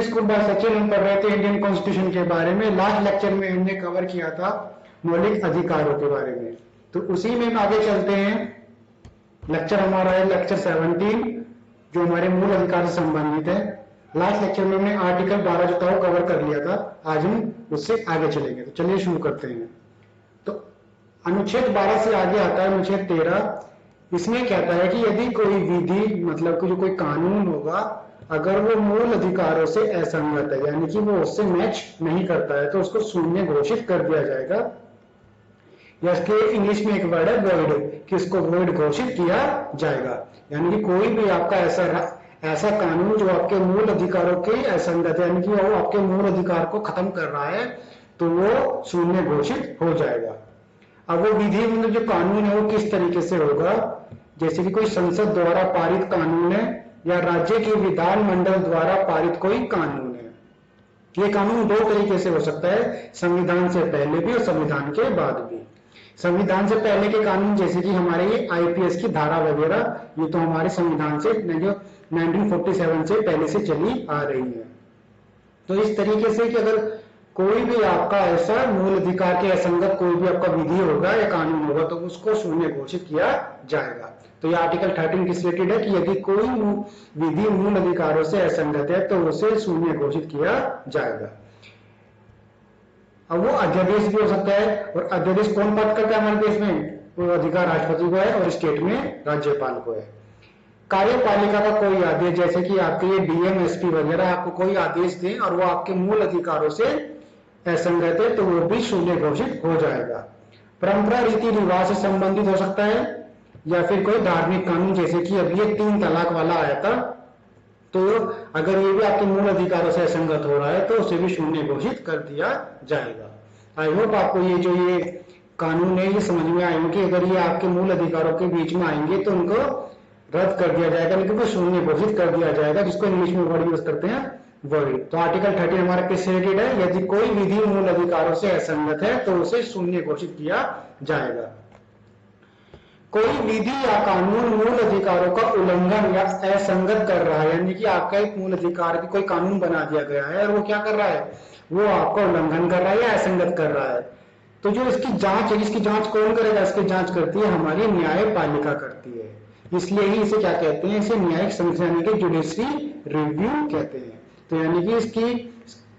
School by Sachin हम पढ़ रहे थे इंडियन कॉन्स्टिट्यूशन के बारे में। लास्ट लेक्चर में हमने कवर किया था मौलिक अधिकारों के बारे में, तो उसी में हम आगे चलते हैं। लेक्चर हमारा है लेक्चर 17 जो हमारे मूल अधिकार से संबंधित है। लास्ट लेक्चर में हमने आर्टिकल 12 जो था वो कवर कर लिया था, आज हम उससे आगे चलेंगे। तो चलिए शुरू करते हैं। तो अनुच्छेद 12 से आगे आता है अनुच्छेद 13। इसमें कहता है कि यदि कोई विधि मतलब कि जो कोई कानून होगा अगर वो मूल अधिकारों से असंगत है यानी कि वो उससे मैच नहीं करता है तो उसको शून्य घोषित कर दिया जाएगा, या इसके इंग्लिश में एक वर्ड है वॉइड, कि इसको वॉइड घोषित किया जाएगा। यानी कि कोई भी आपका ऐसा कानून जो आपके मूल अधिकारों के असंगत है यानी कि वो आपके मूल अधिकार को खत्म कर रहा है तो वो शून्य घोषित हो जाएगा। अब वो विधि मतलब जो कानून है वो किस तरीके से होगा, जैसे कि कोई संसद द्वारा पारित कानून है या राज्य के विधानमंडल द्वारा पारित कोई कानून है। ये कानून दो तरीके से हो सकता है, संविधान से पहले भी और संविधान के बाद भी। संविधान से पहले के कानून जैसे कि हमारे ये आईपीएस की धारा वगैरह, ये तो हमारे संविधान से 1947 से पहले से चली आ रही है। तो इस तरीके से कि अगर कोई भी आपका ऐसा मूल अधिकार के असंगत कोई भी आपका विधि होगा या कानून होगा तो उसको शून्य घोषित किया जाएगा। तो ये आर्टिकल 13 किस रिलेटेड है कि यदि कोई विधि मूल अधिकारों से असंगत है तो उसे शून्य घोषित किया जाएगा। अब वो अध्यादेश भी हो सकता है, और अध्यादेश कौन पास करता है हमारे देश में? वो अधिकार राष्ट्रपति को है और स्टेट में राज्यपाल को है। कार्यपालिका का कोई आदेश जैसे कि आपके ये डीएम एसपी वगैरह आपको कोई आदेश दें और वो आपके मूल अधिकारों से असंगत है तो वो भी शून्य घोषित हो जाएगा। परंपरा रीति रिवाज से संबंधित हो सकता है या फिर कोई धार्मिक कानून जैसे कि अभी ये 3 तलाक वाला आया था, तो अगर ये भी आपके मूल अधिकारों से असंगत हो रहा है तो उसे भी शून्य घोषित कर दिया जाएगा। आई होप आपको ये जो ये कानून है ये समझ में आएंगे कि अगर ये आपके मूल अधिकारों के बीच में आएंगे तो उनको रद्द कर दिया जाएगा, लेकिन वो शून्य घोषित कर दिया जाएगा, जिसको इंग्लिश में वर्ड यूज करते हैं वॉइड। तो आर्टिकल 13 हमारा किस रिलेटेड है? यदि कोई विधि मूल अधिकारों से असंगत है तो उसे शून्य घोषित किया जाएगा। कोई विधि या कानून मूल अधिकारों का उल्लंघन या असंगत कर रहा है यानी कि आपका एक मूल अधिकार की कोई कानून बना दिया गया है और वो क्या कर रहा है, वो आपका उल्लंघन कर रहा है या असंगत कर रहा है, तो जो इसकी जांच है, इसकी जांच कौन करेगा? इसकी जांच करती है हमारी न्यायपालिका करती है। इसलिए ही इसे क्या कहते हैं? इसे न्यायिक समीक्षा यानी कि जुडिशरी रिव्यू कहते हैं। तो यानी कि इसकी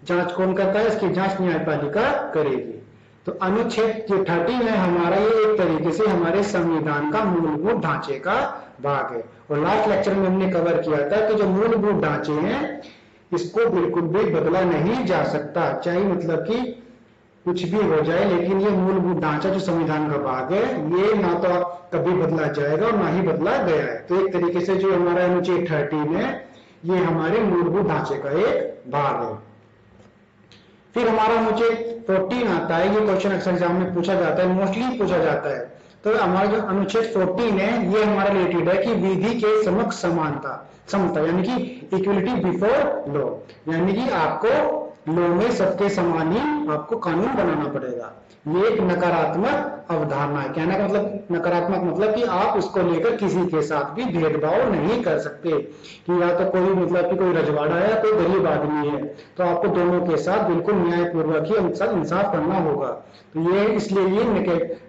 जांच कौन करता है? इसकी जांच न्यायपालिका करेगी। तो अनुच्छेद जो 13 है हमारा ये एक तरीके से हमारे संविधान का मूलभूत ढांचे का भाग है। और लास्ट लेक्चर में हमने कवर किया था कि जो मूलभूत ढांचे हैं इसको बिल्कुल भी बदला नहीं जा सकता, चाहे मतलब कि कुछ भी हो जाए, लेकिन ये मूलभूत ढांचा जो संविधान का भाग है ये ना तो कभी बदला जाएगा और ना ही बदला गया है। तो एक तरीके से जो हमारा अनुच्छेद 13 है ये हमारे मूलभूत ढांचे का एक भाग है। फिर हमारा अनुच्छेद 14 आता है, ये क्वेश्चन अक्सर एग्जाम में पूछा जाता है, मोस्टली पूछा जाता है। तो हमारा जो अनुच्छेद 14 है ये हमारा रिलेटेड है कि विधि के समक्ष समता यानी कि इक्वलिटी बिफोर लॉ, यानी कि आपको लॉ में सबके समान ही आपको कानून बनाना पड़ेगा। ये एक नकारात्मक अवधारणा है। कहने का मतलब नकारात्मक मतलब कि आप इसको लेकर किसी के साथ भी भेदभाव नहीं कर सकते कि या तो कोई मतलब कि कोई रजवाड़ा है या कोई गरीब आदमी है, तो आपको दोनों के साथ बिल्कुल न्यायपूर्वक ही इंसाफ करना होगा। तो ये इसलिए ये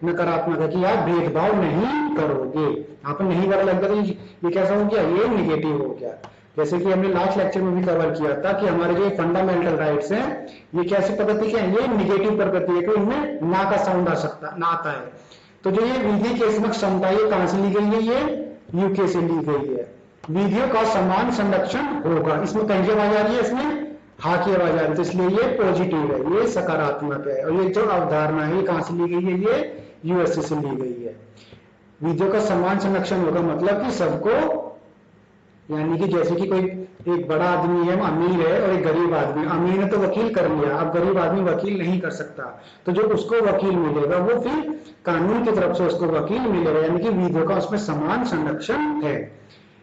नकारात्मक है कि आप भेदभाव नहीं करोगे। आप नहीं कर लगता तो ये कैसा हो गया? ये निगेटिव हो गया। जैसे कि हमने लास्ट लेक्चर में भी कवर किया था कि हमारे जो फंडामेंटल राइट्स हैं ये कैसी प्रकृति के हैं? ये निगेटिव प्रकृति है कि इनमें ना का साउंड ना आता है। तो जो ये विधि के समक्ष समता ये कहां से ली गई है? ये यूके से ली गई है। विधियों का समान संरक्षण होगा। इसमें कहीं की आवाज आ रही है? इसमें हाँ की आवाज आ रही है, तो इसलिए ये पॉजिटिव है, ये सकारात्मक है। और ये जो अवधारणा है ये कहां से ली गई है? ये यूएसए से ली गई है। विधियों का समान संरक्षण होगा मतलब कि सबको, यानी कि जैसे कि कोई एक बड़ा आदमी है अमीर है और एक गरीब आदमी, अमीर ने तो वकील कर लिया, अब गरीब आदमी वकील नहीं कर सकता, तो जो उसको वकील मिलेगा वो फिर कानून की तरफ से उसको वकील मिलेगा, यानी कि विधियों का उसमें समान संरक्षण है।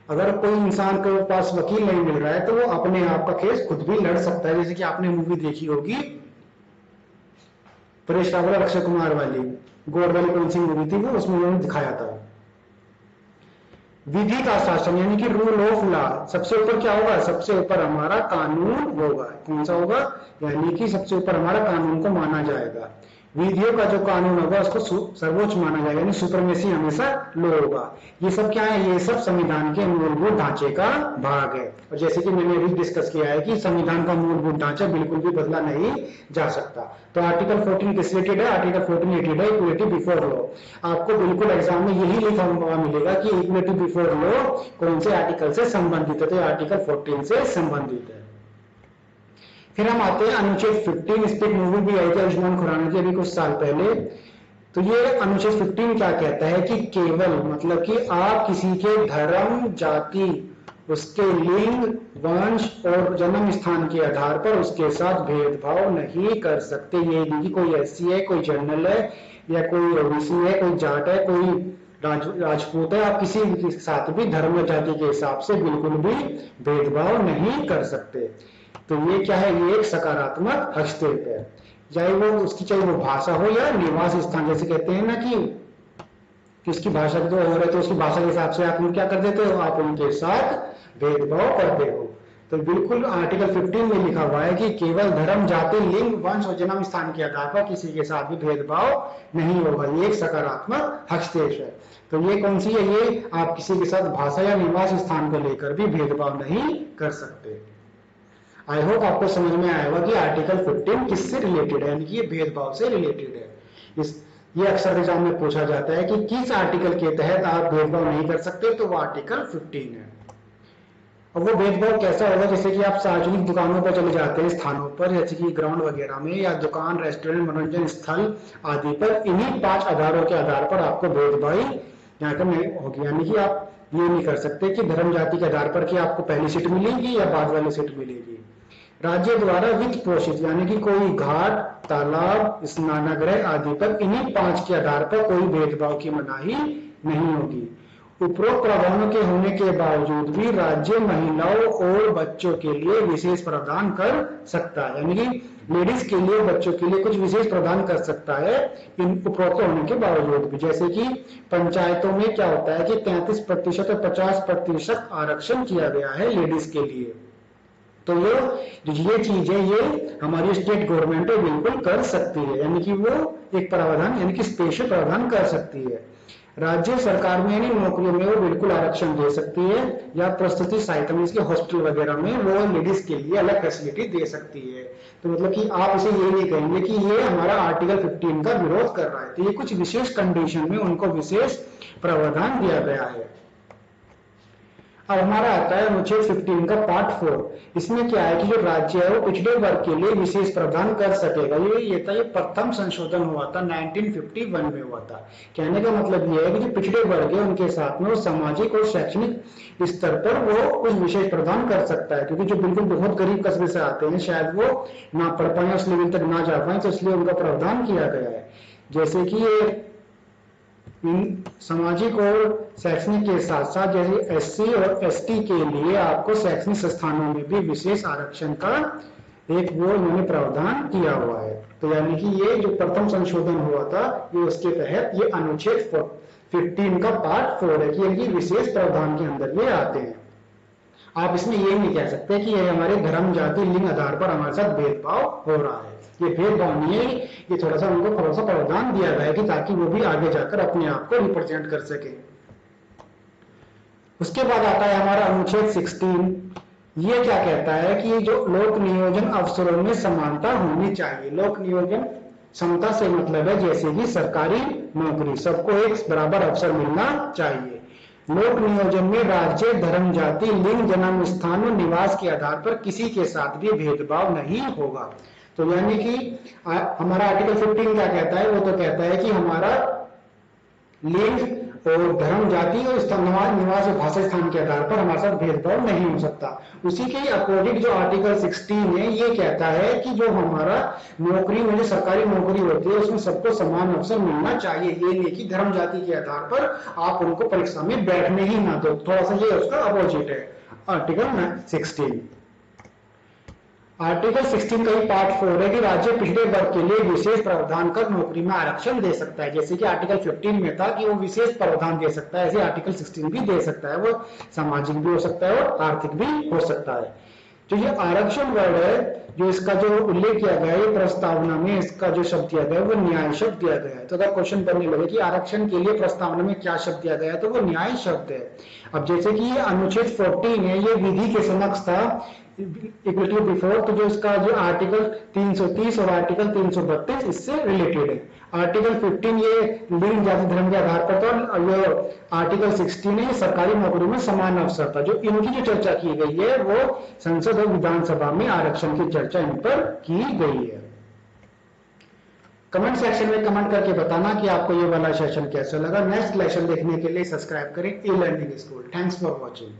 अगर कोई इंसान के पास वकील नहीं मिल रहा है तो वो अपने आप का केस खुद भी लड़ सकता है। जैसे कि आपने मूवी देखी होगी परेश रावल अक्षय कुमार वाली, गोड वाली कौन सी मूवी थी वो, उसमें उन्होंने दिखाया था। विधि का शासन यानी कि रूल ऑफ लॉ, सबसे ऊपर क्या होगा, सबसे ऊपर हमारा कानून होगा। कौन सा होगा, यानी कि सबसे ऊपर हमारा कानून को माना जाएगा। विधियों का जो कानून होगा उसको सर्वोच्च माना जाएगा, यानी सुपरमेसी हमेशा लो होगा। ये सब क्या है, ये सब संविधान के मूलभूत ढांचे का भाग है। और जैसे कि मैंने अभी डिस्कस किया है कि संविधान का मूलभूत ढांचा बिल्कुल भी बदला नहीं जा सकता। तो आर्टिकल 14 किस रिलेटेड है, आर्टिकल 14 रिलेटेड है इक्वलिटी बिफोर लॉ। आपको बिल्कुल एग्जाम में यही लिखा हुआ मिलेगा कि इक्वलिटी बिफोर लॉ कौन से आर्टिकल से संबंधित है, तो आर्टिकल 14 से संबंधित है। फिर हम आते हैं अनुच्छेद 15, इस पे मूवी भी आई थी आयुष्मान खुराना की अभी कुछ साल पहले। तो ये अनुच्छेद 15 क्या कहता है कि केवल मतलब कि आप किसी के धर्म, जाति, उसके लिंग, वंश और जन्म स्थान के आधार पर उसके साथ भेदभाव नहीं कर सकते। ये नहीं कि कोई एससी है, कोई जनरल है, या कोई ओबीसी है, कोई जाट है, कोई राजपूत है, आप किसी के साथ भी धर्म या जाति के हिसाब से बिल्कुल भी भेदभाव नहीं कर सकते। तो ये क्या है, ये एक सकारात्मक हस्तक्षेप है। चाहे वो उसकी, चाहे वो भाषा हो या निवास स्थान, जैसे कहते हैं ना कि उसकी भाषा तो हो रहे, तो उसकी भाषा के हिसाब से आप लोग क्या कर देते हो, आप उनके साथ भेदभाव करते हो। तो बिल्कुल आर्टिकल 15 में लिखा हुआ है कि केवल धर्म, जाति, लिंग, वंश और जन्म स्थान के आधार पर किसी के साथ भी भेदभाव नहीं होगा। ये एक सकारात्मक हस्तक्षेप है। तो ये कौन सी है, ये आप किसी के साथ भाषा या निवास स्थान को लेकर भी भेदभाव नहीं कर सकते। आई होप आपको समझ में आया होगा कि आर्टिकल 15 किससे रिलेटेड है, यानी कि ये भेदभाव से रिलेटेड है। ये अक्सर एग्जाम में पूछा जाता है कि किस आर्टिकल के तहत आप भेदभाव नहीं कर सकते, तो वो आर्टिकल 15 है। और वो भेदभाव कैसा होगा, जैसे कि आप सार्वजनिक दुकानों पर चले जाते हैं स्थानों पर, जैसे कि ग्राउंड वगैरह में, या दुकान, रेस्टोरेंट, मनोरंजन स्थल आदि पर, इन्हीं 5 आधारों के आधार पर आपको भेदभाव यहाँ पर नहीं होगी। यानी कि आप ये नहीं कर सकते कि धर्म, जाति के आधार पर कि आपको पहली सीट मिलेगी या बाद वाली सीट मिलेगी। राज्य द्वारा वित्त पोषित, यानी कि कोई घाट, तालाब, स्नानगृह आदि पर इन्हीं 5 के आधार पर कोई भेदभाव की मनाही नहीं होगी। उपरोक्त प्रावधानों के होने के बावजूद भी राज्य महिलाओं और बच्चों के लिए विशेष प्रावधान कर सकता है, यानी कि लेडीज के लिए, बच्चों के लिए कुछ विशेष प्रावधान कर सकता है इन उपरोक्त होने के बावजूद भी। जैसे कि पंचायतों में क्या होता है कि 33% और 50% आरक्षण किया गया है लेडीज के लिए। तो ये चीज है, ये हमारी स्टेट गवर्नमेंट बिल्कुल कर सकती है, यानी कि वो एक प्रावधान, यानी कि स्पेशल प्रावधान कर सकती है। राज्य सरकार में यानी नौकरियों में वो बिल्कुल आरक्षण दे सकती है, या प्रस्तुति सहायता में, इसके हॉस्पिटल वगैरह में वो लेडीज के लिए अलग फैसिलिटी दे सकती है। तो मतलब कि आप इसे ये नहीं कहेंगे कि ये हमारा आर्टिकल 15 का विरोध कर रहा है। तो ये कुछ विशेष कंडीशन में उनको विशेष प्रावधान दिया गया है। अब हमारा आता है अनुच्छेद 15 का पार्ट 4। इसमें क्या है कि जो राज्य है वो पिछड़े वर्ग के लिए विशेष प्रावधान कर सकेगा। ये प्रथम संशोधन हुआ था 1951 में हुआ था। कहने का मतलब ये है कि जो पिछड़े वर्ग है उनके साथ में वो सामाजिक और शैक्षणिक स्तर पर वो कुछ विशेष प्रावधान कर सकता है, क्योंकि जो बिल्कुल बहुत गरीब कस्बे से आते हैं शायद वो ना पढ़ पाए, उस लेवल तक ना जा पाए, तो इसलिए उनका प्रावधान किया गया है। जैसे कि ये इन सामाजिक और शैक्षणिक के साथ साथ जैसे एससी और एसटी के लिए आपको शैक्षणिक संस्थानों में भी विशेष आरक्षण का एक वो इन्होंने प्रावधान किया हुआ है। तो यानी कि ये जो प्रथम संशोधन हुआ था ये उसके तहत ये अनुच्छेद 15 का पार्ट 4 है कि यानी विशेष प्रावधान के अंदर ये आते हैं। आप इसमें ये नहीं कह सकते कि ये हमारे धर्म, जाति, लिंग आधार पर हमारे साथ भेदभाव हो रहा है। ये भेदभाव नहीं है, ये थोड़ा सा उनको थोड़ा सा प्रावधान दिया गया है कि ताकि वो भी आगे जाकर अपने आप को रिप्रेजेंट कर सके। उसके बाद आता है हमारा अनुच्छेद 16। ये क्या कहता है कि जो लोक नियोजन अवसरों में समानता होनी चाहिए। लोक नियोजन समता से मतलब है जैसे कि सरकारी नौकरी, सबको एक बराबर अवसर मिलना चाहिए। लोक नियोजन में राज्य, धर्म, जाति, लिंग, जन्म स्थान और निवास के आधार पर किसी के साथ भी भेदभाव नहीं होगा। तो यानी कि हमारा आर्टिकल 15 क्या कहता है, वो तो कहता है कि हमारा लिंग और धर्म, जाति और निवास और भाषा स्थान के आधार पर हमारे साथ भेदभाव नहीं हो सकता। उसी के अकॉर्डिंग जो आर्टिकल 16 है ये कहता है कि जो हमारा नौकरी में जो सरकारी नौकरी होती है उसमें सबको समान अवसर मिलना चाहिए। ये नहीं कि धर्म, जाति के आधार पर आप उनको परीक्षा में बैठने ही ना दो। थोड़ा सा ये उसका अपोजिट है आर्टिकल 16। आर्टिकल 16 का ही पार्ट 4 है कि राज्य पिछड़े वर्ग के लिए विशेष प्रावधान कर नौकरी में आरक्षण दे सकता है। जैसे कि आर्टिकल 15 में था कि वो विशेष प्रावधान दे सकता है, ऐसे आर्टिकल 16 भी दे सकता है। वो सामाजिक भी हो सकता है और आर्थिक भी हो सकता है। तो ये आरक्षण वर्ड है, जो इसका जो उल्लेख किया गया है प्रस्तावना में, इसका जो शब्द दिया गया है वो न्याय शब्द दिया गया है। तो अगर क्वेश्चन बनने लगे कि आरक्षण के लिए प्रस्तावना में क्या शब्द दिया गया है, तो वो न्याय शब्द है। अब जैसे कि ये अनुच्छेद 14 है, ये विधि के समक्ष था, इक्वलिटी बिफोर, तो जो इसका जो आर्टिकल 330 और आर्टिकल 332 इससे रिलेटेड है। आर्टिकल 15 ये लिंग जाति धर्म के आधार पर था, और ये आर्टिकल 16 है सरकारी नौकरी में समान अवसर था। जो इनकी जो चर्चा की गई है वो संसद और विधानसभा में आरक्षण की चर्चा इन पर की गई है। कमेंट सेक्शन में कमेंट करके बताना कि आपको ये वाला सेशन कैसा लगा। नेक्स्ट लेसन देखने के लिए सब्सक्राइब करें e learning school. Thanks for watching.